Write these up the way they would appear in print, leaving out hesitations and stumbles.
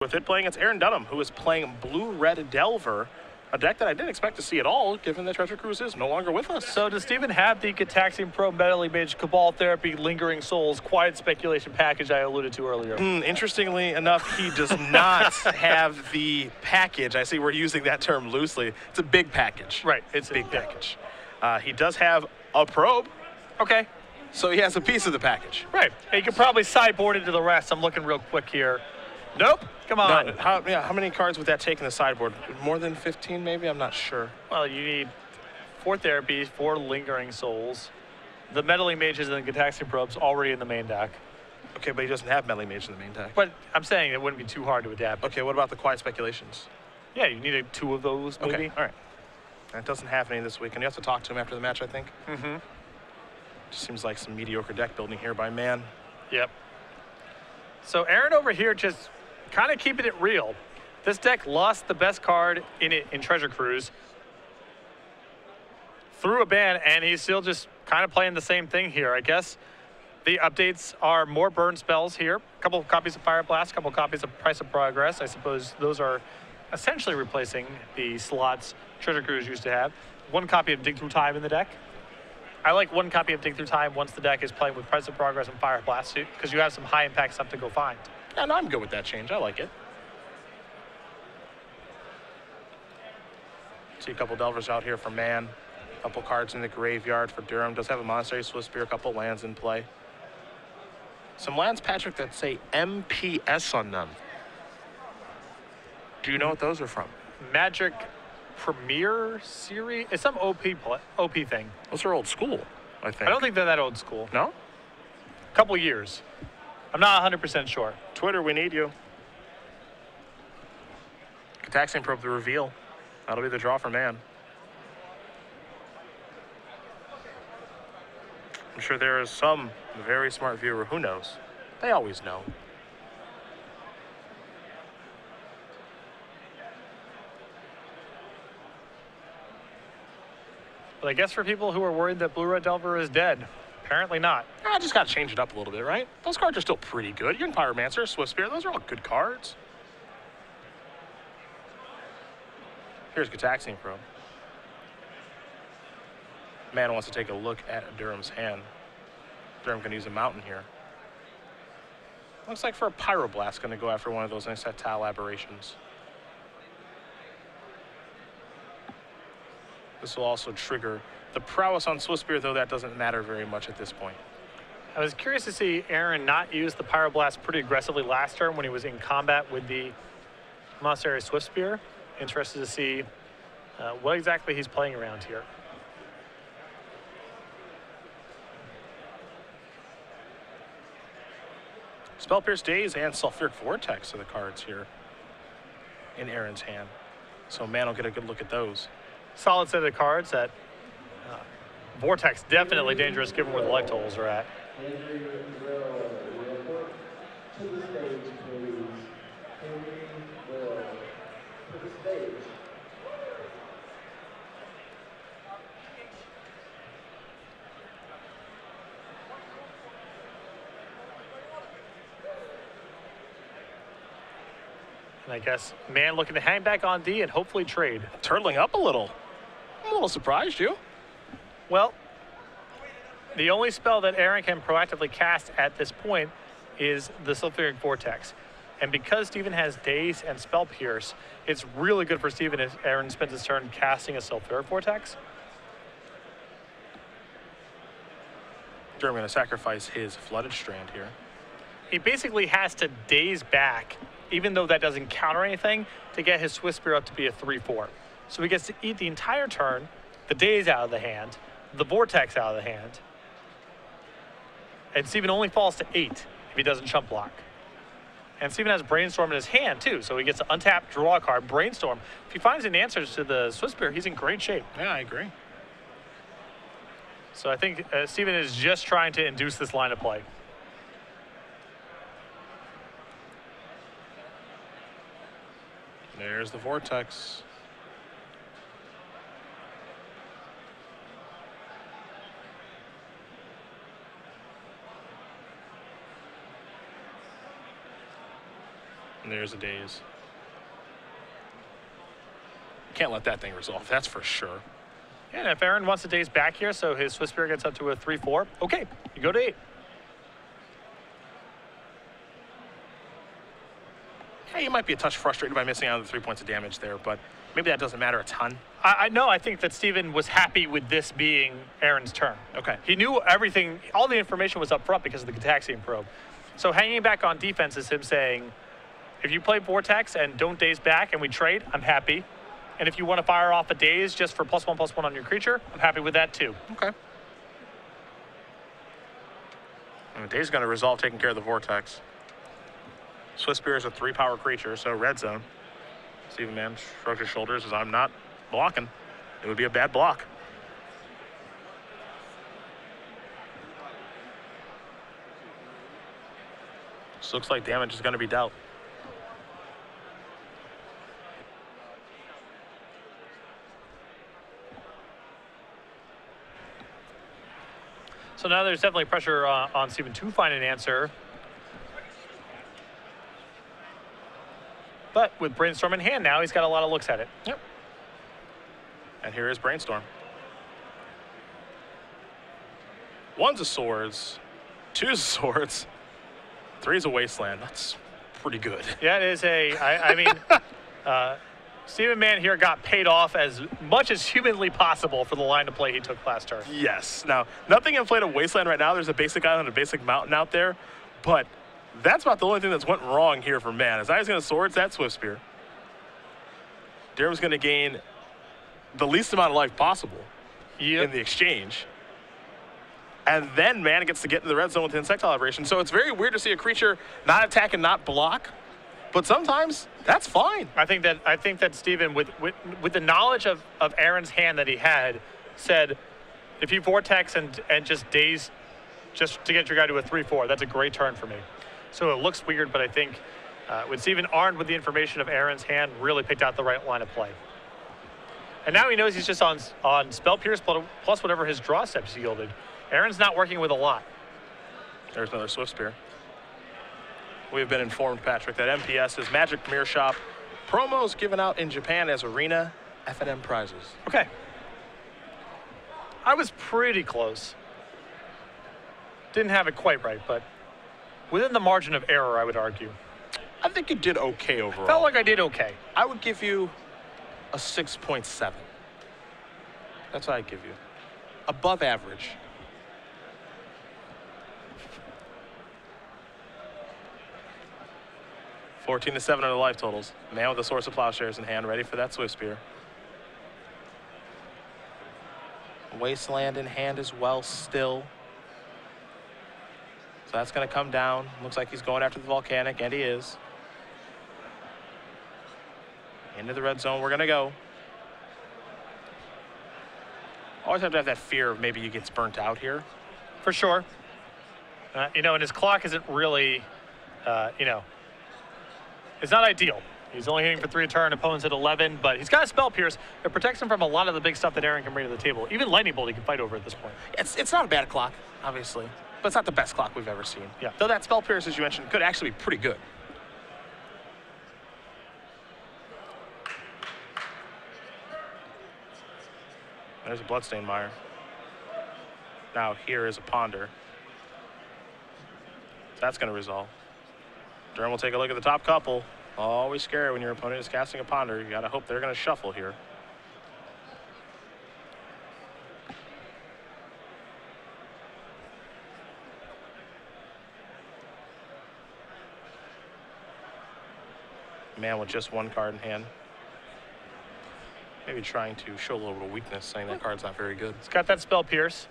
with it, playing against Aaron Dunham, who is playing Blue-Red Delver, a deck that I didn't expect to see at all, given that Treasure Cruise is no longer with us. So does Steven have the Gataxian Pro, Medley Mage, Cabal Therapy, Lingering Souls, Quiet Speculation package I alluded to earlier? Interestingly enough, he does not have the package. I see we're using that term loosely. It's a big package. Right. It's a big package. He does have a probe. Okay. So he has a piece of the package. Right. You can probably sideboard into the rest. I'm looking real quick here. Nope. Come on. No, how many cards would that take in the sideboard? More than 15, maybe? I'm not sure. Well, you need 4 therapies, 4 lingering souls. The meddling mages and the Gataxian probes already in the main deck. Okay, but he doesn't have meddling mage in the main deck. But I'm saying it wouldn't be too hard to adapt. Okay, what about the quiet speculations? Yeah, you need 2 of those, maybe. Okay, all right. That doesn't have any this week, and you have to talk to him after the match, I think. Mm-hmm. Just seems like some mediocre deck building here by Mann. Yep. So Aaron over here just kind of keeping it real. This deck lost the best card in Treasure Cruise through a ban, and he's still just kind of playing the same thing here. I guess the updates are more burn spells here, a couple of copies of Fire Blast, a couple of copies of Price of Progress. I suppose those are essentially replacing the slots Treasure Cruise used to have. 1 copy of Dig Through Time in the deck. I like 1 copy of Dig Through Time once the deck is playing with Price of Progress and Fire Blast, because you have some high impact stuff to go find. Yeah, no, I'm good with that change. I like it. See a couple Delvers out here for Mann. A couple cards in the graveyard for Durham. Does have a Monastery Swiftspear, a couple lands in play. Some lands, Patrick, that say MPS on them. Do you know what those are from? Magic Premier Series? It's some OP thing. Those are old school, I think. I don't think they're that old school. No? Couple years. I'm not 100% sure. Twitter, we need you. Gataxian Probe, the reveal. That'll be the draw for Mann. I'm sure there is some very smart viewer who knows. They always know. But I guess for people who are worried that Blue-Red Delver is dead, apparently not. I just got to change it up a little bit, right? Those cards are still pretty good. Young Pyromancer, Swiftspear, those are all good cards. Here's Gataxian Probe. Mann wants to take a look at Durham's hand. Durham can use a mountain here. Looks like for a Pyroblast, going to go after one of those Insectile Aberrations. This will also trigger the prowess on Swiftspear, though that doesn't matter very much at this point. I was curious to see Aaron not use the Pyroblast pretty aggressively last turn when he was in combat with the Monastery Swiftspear. Interested to see what exactly he's playing around here. Spell Pierce Daze and Sulfuric Vortex are the cards here in Aaron's hand. So Mann will get a good look at those. Solid set of cards. That Vortex definitely dangerous given where the light tolls are at. And I guess Mann looking to hang back on D and hopefully trade. Turtling up a little. I'm a little surprised, you. Well, the only spell that Aaron can proactively cast at this point is the Sulfuric Vortex. And because Steven has Daze and Spell Pierce, it's really good for Steven if Aaron spends his turn casting a Sulfuric Vortex. Durham going to sacrifice his Flooded Strand here. He basically has to Daze back, even though that doesn't counter anything, to get his Swiftspear up to be a 3/4. So he gets to eat the entire turn, the Daze out of the hand, the Vortex out of the hand, and Steven only falls to 8 if he doesn't chump block. And Steven has Brainstorm in his hand too, so he gets to untap, draw a card, Brainstorm. If he finds an answer to the Swiftspear, he's in great shape. Yeah, I agree. So I think Steven is just trying to induce this line of play. There's the Vortex. And there's a daze. Can't let that thing resolve, that's for sure. And if Aaron wants to daze back here, so his Swiss Spear gets up to a 3-4, okay, you go to 8. Yeah, you might be a touch frustrated by missing out on the 3 points of damage there, but maybe that doesn't matter a ton. I know. I think that Steven was happy with this being Aaron's turn. Okay. He knew everything. All the information was up front because of the Gataxian probe. So hanging back on defense is him saying, if you play Vortex and don't daze back and we trade, I'm happy. And if you want to fire off a daze just for +1/+1 on your creature, I'm happy with that too. Okay. And the daze is going to resolve taking care of the Vortex. Swiss Spear is a 3-power creature, so red zone. Steven Mann shrugs his shoulders as I'm not blocking. It would be a bad block. This looks like damage is going to be dealt. So now there's definitely pressure on Steven to find an answer. But with Brainstorm in hand now, he's got a lot of looks at it. Yep. And here is Brainstorm. 1's a Swords, 2's a Swords, 3's a Wasteland. That's pretty good. Yeah, it is a, I mean, Steven Mann here got paid off as much as humanly possible for the line of play he took last turn. Yes. Now, nothing in play to Wasteland right now. There's a basic island and a basic mountain out there, but that's about the only thing that's went wrong here for Mann. As he's going to Swords that Swift Spear. Durham's going to gain the least amount of life possible in the exchange. And then Mann gets to get into the red zone with Insectile Aberration. So it's very weird to see a creature not attack and not block. But sometimes that's fine. I think that Steven, with the knowledge of Aaron's hand that he had, said, if you Vortex and just daze just to get your guy to a 3-4, that's a great turn for me. So it looks weird, but I think with Steven armed with the information of Aaron's hand, really picked out the right line of play. And now he knows he's just on Spell Pierce plus whatever his draw steps yielded. Aaron's not working with a lot. There's another Swift Spear. We've been informed, Patrick, that MPS is Magic Mirror Shop promos given out in Japan as Arena F&M prizes. Okay. I was pretty close. Didn't have it quite right, but within the margin of error, I would argue. I think you did okay overall. Felt like I did okay. I would give you a 6.7. That's what I'd give you. Above average. (14-7) are the life totals. Mann with the Source of Plowshares in hand, ready for that Swift Spear. Wasteland in hand as well still. So that's going to come down. Looks like he's going after the Volcanic, and he is. Into the red zone we're going to go. Always have to have that fear of maybe he gets burnt out here. For sure. You know, and his clock isn't really, you know, it's not ideal. He's only hitting for 3 a turn, opponents at 11, but he's got a Spell Pierce that protects him from a lot of the big stuff that Aaron can bring to the table. Even Lightning Bolt he can fight over at this point. It's not a bad clock, obviously, but it's not the best clock we've ever seen. Yeah. Though that Spell Pierce, as you mentioned, could actually be pretty good. There's a Bloodstained Mire. Now here is a Ponder. That's going to resolve. Durham will take a look at the top couple. Always scary when your opponent is casting a Ponder. You got to hope they're going to shuffle here. Mann with just 1 card in hand. Maybe trying to show a little bit of weakness, saying that card's not very good. He's got that Spell Pierce,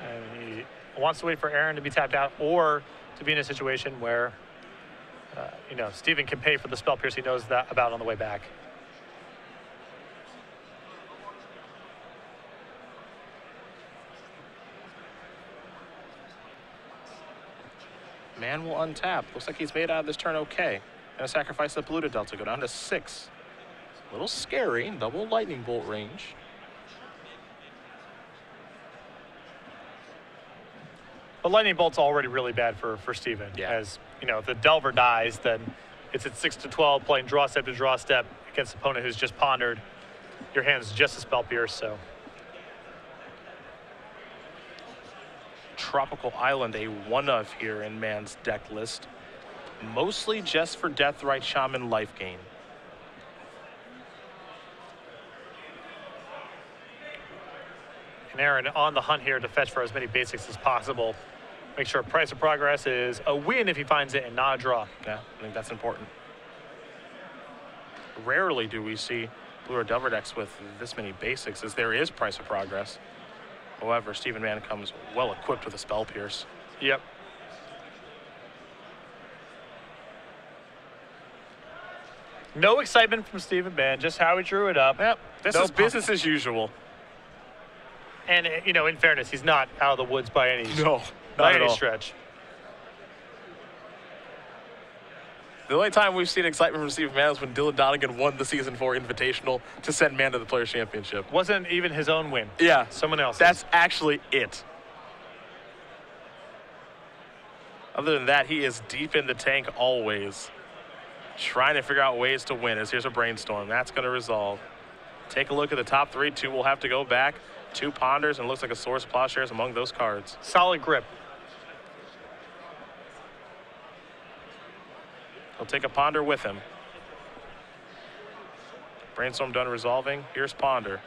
and he wants to wait for Aaron to be tapped out or to be in a situation where, you know, Steven can pay for the Spell Pierce he knows about on the way back. Mann will untap. Looks like he's made out of this turn okay. Gonna sacrifice the Polluted Delta, go down to 6. A little scary, double Lightning Bolt range. But Lightning Bolt's already really bad for Steven. Yeah. As, you know, if the Delver dies, then It's at 6-12, playing draw step to draw step against an opponent who's just pondered. Your hand's just a spell pierce, so. Tropical Island, a one of here in Mann's deck list. Mostly just for Deathrite Shaman life gain. And Aaron on the hunt here to fetch for as many basics as possible. Make sure price of progress is a win if he finds it and not a draw. Yeah, I think that's important. Rarely do we see Blue or Delver decks with this many basics, as there is price of progress. However, Stephen Mann comes well equipped with a Spell Pierce. Yep. No excitement from Stephen Mann, just how he drew it up. Yep, this is business as usual. And, you know, in fairness, he's not out of the woods by any stretch. The only time we've seen excitement from Stephen Mann is when Dylan Donegan won the Season 4 Invitational to send Mann to the Players' Championship. Wasn't even his own win. Yeah. Someone else's. That's actually it. Other than that, he is deep in the tank always, trying to figure out ways to win, as here's a Brainstorm. That's going to resolve. Take a look at the top three. Two will have to go back. Two Ponders, and it looks like a Source of Plowshares among those cards. Solid grip. He'll take a Ponder with him. Brainstorm done resolving. Here's Ponder.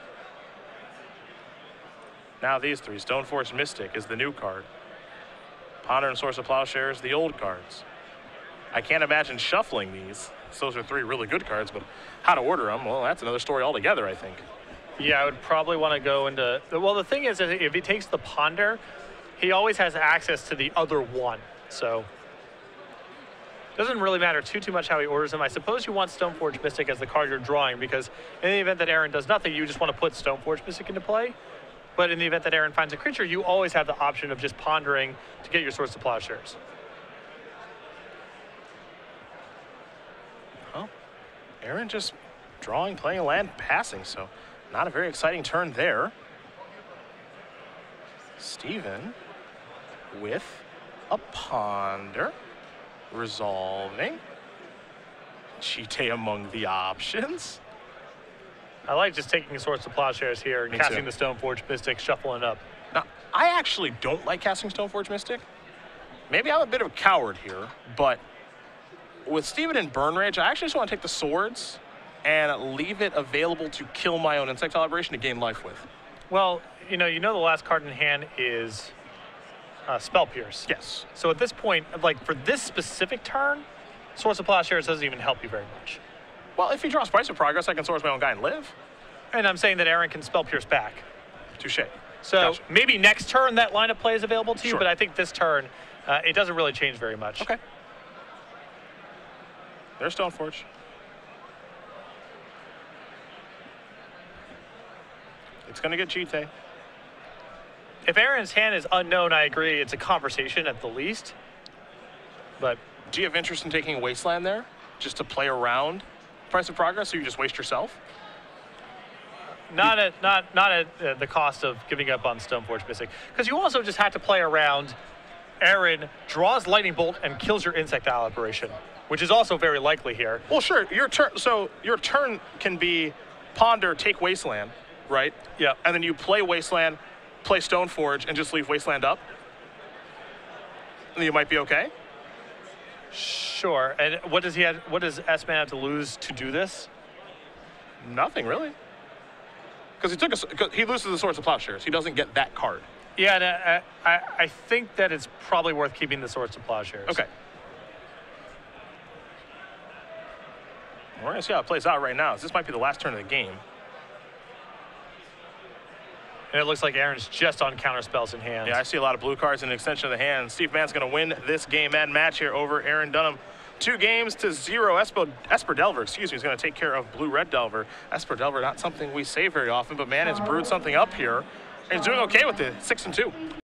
Now these three. Stoneforge Mystic is the new card. Ponder and Source of Plowshares, the old cards. I can't imagine shuffling these. Those are three really good cards, but how to order them, well, that's another story altogether, I think. Yeah, I would probably want to go into... Well, the thing is, if he takes the Ponder, he always has access to the other one. So... doesn't really matter too much how he orders them. I suppose you want Stoneforge Mystic as the card you're drawing, because in the event that Aaron does nothing, you just want to put Stoneforge Mystic into play. But in the event that Aaron finds a creature, you always have the option of just pondering to get your Source of Plowshares. Well, Aaron just drawing, playing a land, passing, so not a very exciting turn there. Steven with a Ponder. Resolving. Chite among the options. I like just taking Source of Plowshares here and casting the Stoneforge Mystic, shuffling up. Now, I actually don't like casting Stoneforge Mystic. Maybe I'm a bit of a coward here, but with Steven in Burn Rage, I actually just want to take the swords and leave it available to kill my own Insect Aberration to gain life with. Well, you know the last card in hand is Spell Pierce. Yes. So at this point, like for this specific turn, Source of Plowshares doesn't even help you very much. Well, if he draws Price of Progress, I can source my own guy and live. And I'm saying that Aaron can Spell Pierce back. Touche. So gotcha. Maybe next turn that line of play is available to you, Sure. but I think this turn, it doesn't really change very much. Okay. There's Stoneforge. It's going to get Chite. If Aaron's hand is unknown, I agree. It's a conversation at the least. But do you have interest in taking Wasteland there, just to play around Price of Progress, so you just waste yourself? Not at the cost of giving up on Stoneforge Mystic, because you also just have to play around. Aaron draws Lightning Bolt and kills your Insect Aberration, which is also very likely here. Well, sure. Your turn. So your turn can be Ponder, take Wasteland, right? Yeah. And then you play Wasteland, play Stoneforge, and just leave Wasteland up. And you might be okay. Sure. And what does S-Man have to lose to do this? Nothing really. Because he loses the Source of Plowshares. He doesn't get that card. Yeah, and I think that it's probably worth keeping the Source of Plowshares. Okay. We're going to see how it plays out right now. This might be the last turn of the game. And it looks like Aaron's just on counter spells in hand. Yeah, I see a lot of blue cards in an extension of the hand. Steve Mann's going to win this game and match here over Aaron Dunham. 2-0. Esper Delver, excuse me, is going to take care of Blue-Red Delver. Esper Delver, not something we say very often, but Mann has brewed something up here. And he's doing okay with it, 6-2.